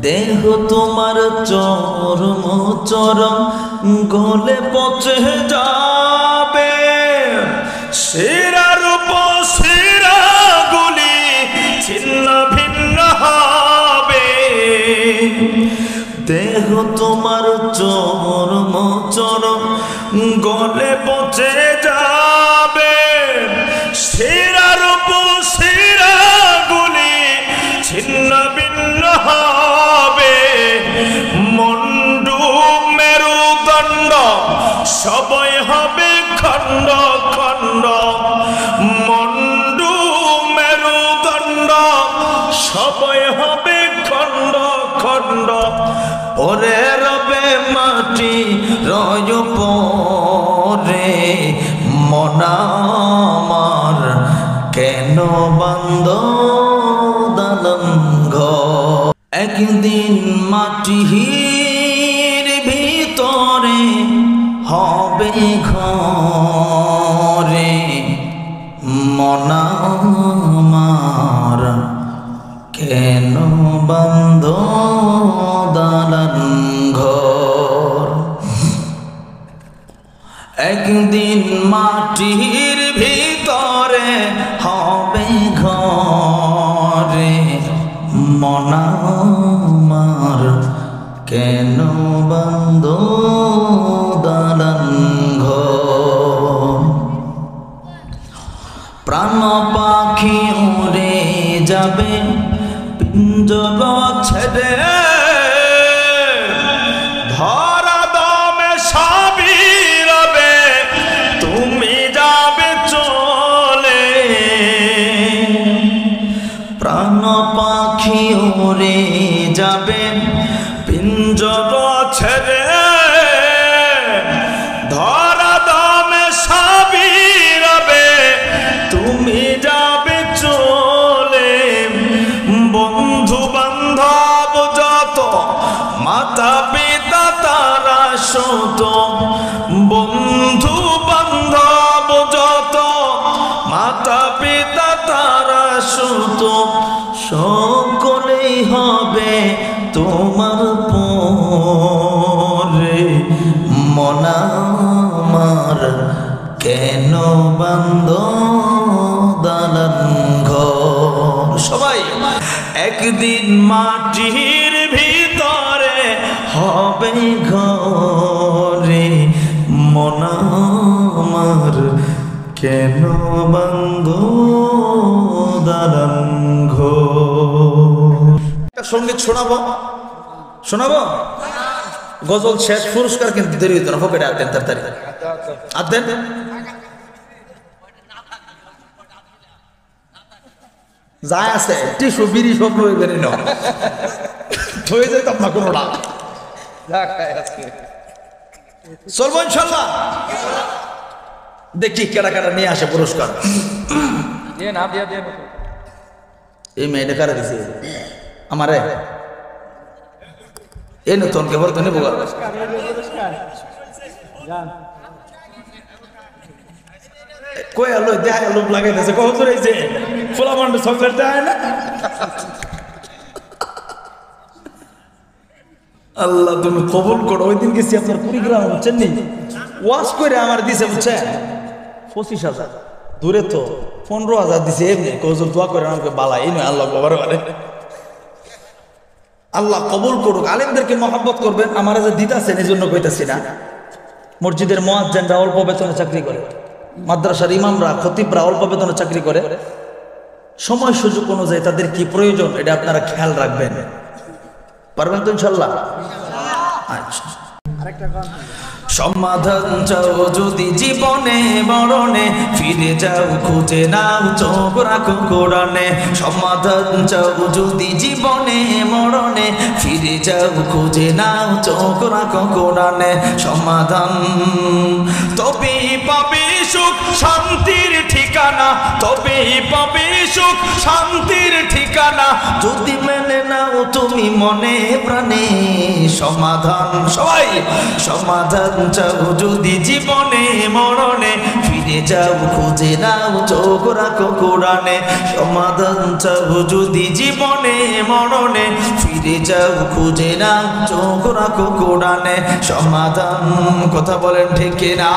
দেহ তোমার চরম চরম গলে পচে যাবে, শিরার উপর শিরা গুলি ছিন্ন ভিন্ন হবে। দেহ তোমার চরম চরম গলে পচে যাবে, শিরার উপর শিরা গুলি ছিন্ন ভিন্ন হবে। মুন্ডু মেরুদণ্ড সবই হবে খণ্ড খণ্ড, মুন্ডু মেরুদণ্ড সবই হবে খণ্ড খণ্ড। ওরে রবে মাটি রয় পরে, মনা আমার কেন বান্দ দালান ঘর। একদিন মাটির ভিতরে হবে ঘরে, মনা আমার কেন বান্দ দালান ঘর। একদিন মাটির ভিতরে হবে ঘরে, মনা আমার কেন বান্দ দালান ঘর। প্রাণ পাখি উড়ে যাবে পিঞ্জর ছেড়ে, ধরা দমে সবই রবে তুমি যাবে চলে। প্রাণ পাখি উড়ে যাবে পিঞ্জর ছেড়ে, ধরা দমে সবই রবে তুমি যাবে চলে। বন্ধু বান্ধব যত মাতা পিতা তারা শত, বন্ধু বান্ধব যত মাতা পিতা তারা শত, সকলেই হবে তোমার পরে, মনা আমার কেন বান্দ দালান ঘর। সবাই একদিন মাটির ভিতরে হবে ঘরে, মনা আমার কেন বান্দ দালান ঘর। একটা সঙ্গীত শোনাবো, শোনাবো গজল শেষ, পুরস্কার কিন্তু দেরি হইতো না, পকেটে আদেন তাড়াতাড়ি আদেন। যায় আছে টিসু বিড়ি সব রয়ে বেরি না হয়ে যায় আপনার কোনোটা চলবো ইনশাল্লাহ। দেখি কেডা কেডা নিয়ে আসে পুরস্কার। এই মেয়েটা কারা দিছে আমারে, এই নতুন কেবল তো নেবো কই আলো দেখায় লোক লাগাইতেছে কত রয়েছে ফুলা মন্ড চকলেট দেয় না। আল্লাহ তুমি কবুল করো। ওই দিন গেছি আপনার কুড়িগ্রাম বুঝছেন নি, ওয়াশ করে আমার দিছে বুঝছেন 25,000, দূরে তো 15,000 দিছে। এমনি কজল দোয়া করে আমাকে বালা এই নয় আল্লাহ বাবার বারে। আল্লাহ কবুল করুক। আলেমদেরকে মহব্বত করবেন, আমার যে দিতাছেন এই জন্য কইতাছি না। মসজিদের মুয়াজ্জিনরা অল্প বেতনে চাকরি করে, মাদ্রাসার ইমামরা খতিবরা অল্প বেতনে চাকরি করে। সময় সুযোগ অনুযায়ী তাদের কি প্রয়োজন এটা আপনারা খেয়াল রাখবেন, পারবেন তো ইনশাল্লাহ। আচ্ছা সমাধান চাও যদি জীবনে মরণে, ফিরে যাও খুঁজে নাও চোখ রাখো কোরআনে। সমাধান চাও যদি জীবনে মরণে, ফিরে যাও খুঁজে নাও চোখ রাখো কোরআনে। সমাধান তবেই পাবে সুখ শান্তির ঠিকানা, তবেই পাবে সুখ শান্তির ঠিকানা, যদি মেনে নাও তুমি মনে প্রাণে। সমাধান সবাই সমাধান চাও যদি জীবনে মরণে, ফিরে ফিরে যাও খুঁজে নাও চোখ রাখো কোরআনে সমাধান চাও যদি জীবনে মরণে ফিরে যাও খুঁজে নাও চোখ রাখো কোরআনে সমাধান কথা বলেন ঠিক না